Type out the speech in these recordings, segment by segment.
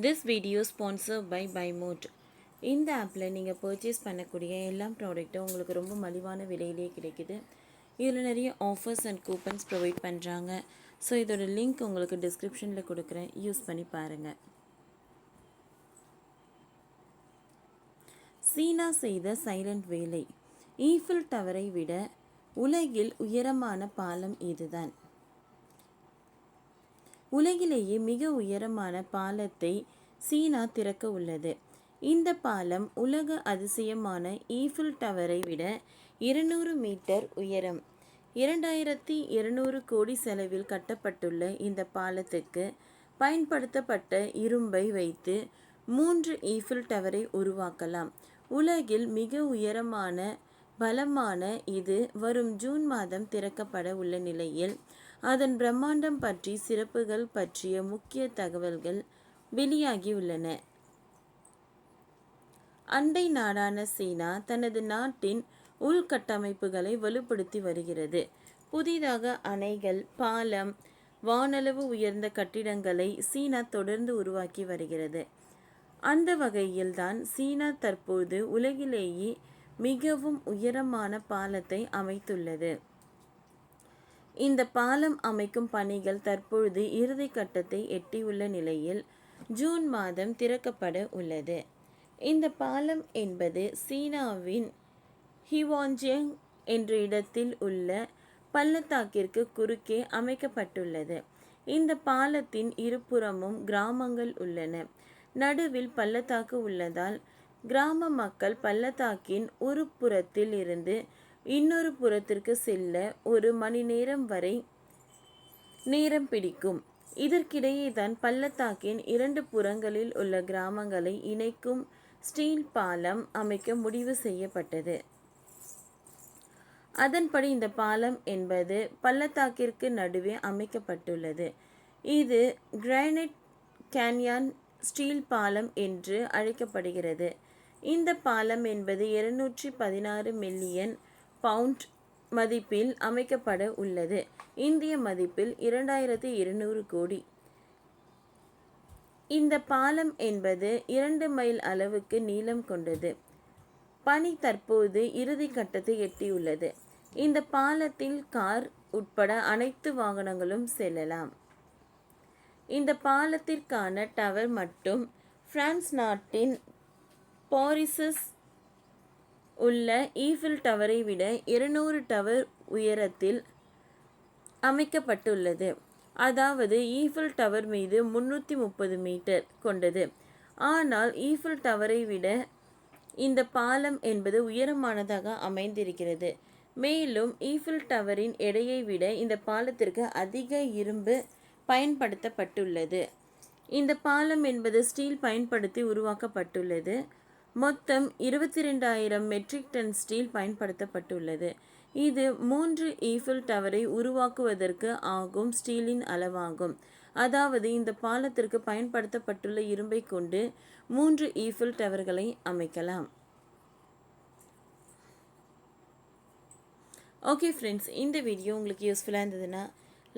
This video sponsored by BuyMode. இந்த ஆப்பில் நீங்கள் பர்ச்சேஸ் பண்ணக்கூடிய எல்லா ப்ராடக்ட்டும் உங்களுக்கு ரொம்ப மலிவான விலையிலே கிடைக்குது. இதில் நிறைய ஆஃபர்ஸ் அண்ட் கூப்பன்ஸ் ப்ரொவைட் பண்ணுறாங்க. ஸோ இதோட லிங்க் உங்களுக்கு டிஸ்கிரிப்ஷனில் கொடுக்குறேன், யூஸ் பண்ணி பாருங்கள். சீனா செய்த சைலண்ட் வேலை. ஈஃபில் டவரை விட உலகில் உயரமான பாலம் இதுதான். உலகிலேயே மிக உயரமான பாலத்தை சீனா திறக்க உள்ளது. இந்த பாலம் உலக அதிசயமான ஈஃபில் டவரை விட 200 மீட்டர் உயரம். 2200 கோடி செலவில் கட்டப்பட்டுள்ள இந்த பாலத்துக்கு பயன்படுத்தப்பட்ட இரும்பை வைத்து 3 ஈஃபில் டவரை உருவாக்கலாம். உலகில் மிக உயரமான பலமான இது வரும் ஜூன் மாதம் திறக்கப்பட உள்ள நிலையில் அதன் பிரம்மாண்டம் பற்றி சிறப்புகள் பற்றிய முக்கிய தகவல்கள் வெளியாகியுள்ளன. அண்டை நாடான சீனா தனது நாட்டின் உள்கட்டமைப்புகளை வலுப்படுத்தி வருகிறது. புதிதாக அணைகள், பாலம், வானளவு உயர்ந்த கட்டிடங்களை சீனா தொடர்ந்து உருவாக்கி வருகிறது. அந்த வகையில்தான் சீனா தற்போது உலகிலேயே மிகவும் உயரமான பாலத்தை அமைத்துள்ளது. இந்த பாலம் அமைக்கும் பணிகள் தற்பொழுது இறுதி கட்டத்தை எட்டியுள்ள நிலையில் ஜூன் மாதம் திறக்கப்பட உள்ளது. இந்த பாலம் என்பது சீனாவின் ஹிவான்ஜியாங் என்ற இடத்தில் உள்ள பள்ளத்தாக்கிற்கு குறுக்கே அமைக்கப்பட்டுள்ளது. இந்த பாலத்தின் இருபுறமும் கிராமங்கள் உள்ளன. நடுவில் பள்ளத்தாக்கு உள்ளதால் கிராம மக்கள் பள்ளத்தாக்கின் ஒரு புறத்தில் இருந்து இன்னொரு புறத்திற்கு செல்ல 1 மணி நேரம் வரை நேரம் பிடிக்கும். இதற்கிடையே தான் பள்ளத்தாக்கின் 2 புறங்களில் உள்ள கிராமங்களை இணைக்கும் ஸ்டீல் பாலம் அமைக்க முடிவு செய்யப்பட்டது. அதன்படி இந்த பாலம் என்பது பள்ளத்தாக்கிற்கு நடுவே அமைக்கப்பட்டுள்ளது. இது கிரானைட் கேன்யான் ஸ்டீல் பாலம் என்று அழைக்கப்படுகிறது. இந்த பாலம் என்பது 216 மில்லியன் பவுண்ட் மதிப்பில் அமைக்கப்பட உள்ளது. இந்திய மதிப்பில் 2200 கோடி. இந்த பாலம் என்பது 2 மைல் அளவுக்கு நீளம் கொண்டது. பணி தற்போது இறுதி கட்டத்தை எட்டியுள்ளது. இந்த பாலத்தில் கார் உட்பட அனைத்து வாகனங்களும் செல்லலாம். இந்த பாலத்திற்கான டவர் மட்டும் பிரான்ஸ் நாட்டின் பாரிஸில் உள்ள ஈஃபில் டவரை விட 200 டவர் உயரத்தில் அமைக்கப்பட்டுள்ளது. அதாவது ஈஃபில் டவர் மீது 330 மீட்டர் கொண்டது. ஆனால் ஈஃபில் டவரை விட இந்த பாலம் என்பது உயரமானதாக அமைந்திருக்கிறது. மேலும் ஈஃபில் டவரின் எடையை விட இந்த பாலத்திற்கு அதிக இரும்பு பயன்படுத்தப்பட்டுள்ளது. இந்த பாலம் என்பது ஸ்டீல் பயன்படுத்தி உருவாக்கப்பட்டுள்ளது. மொத்தம் 22,000 மெட்ரிக் டன் ஸ்டீல் பயன்படுத்தப்பட்டுள்ளது. இது 3 ஈஃபில் டவரை உருவாக்குவதற்கு ஆகும் ஸ்டீலின் அளவாகும். அதாவது இந்த பாலத்திற்கு பயன்படுத்தப்பட்டுள்ள இரும்பை கொண்டு 3 ஈஃபில் டவர்களை அமைக்கலாம். ஓகே ஃப்ரெண்ட்ஸ், இந்த வீடியோ உங்களுக்கு யூஸ்ஃபுல்லாக இருந்ததுன்னா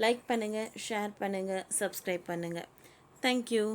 லைக் பண்ணுங்கள், ஷேர் பண்ணுங்கள், சப்ஸ்கிரைப் பண்ணுங்கள். தேங்க்யூ.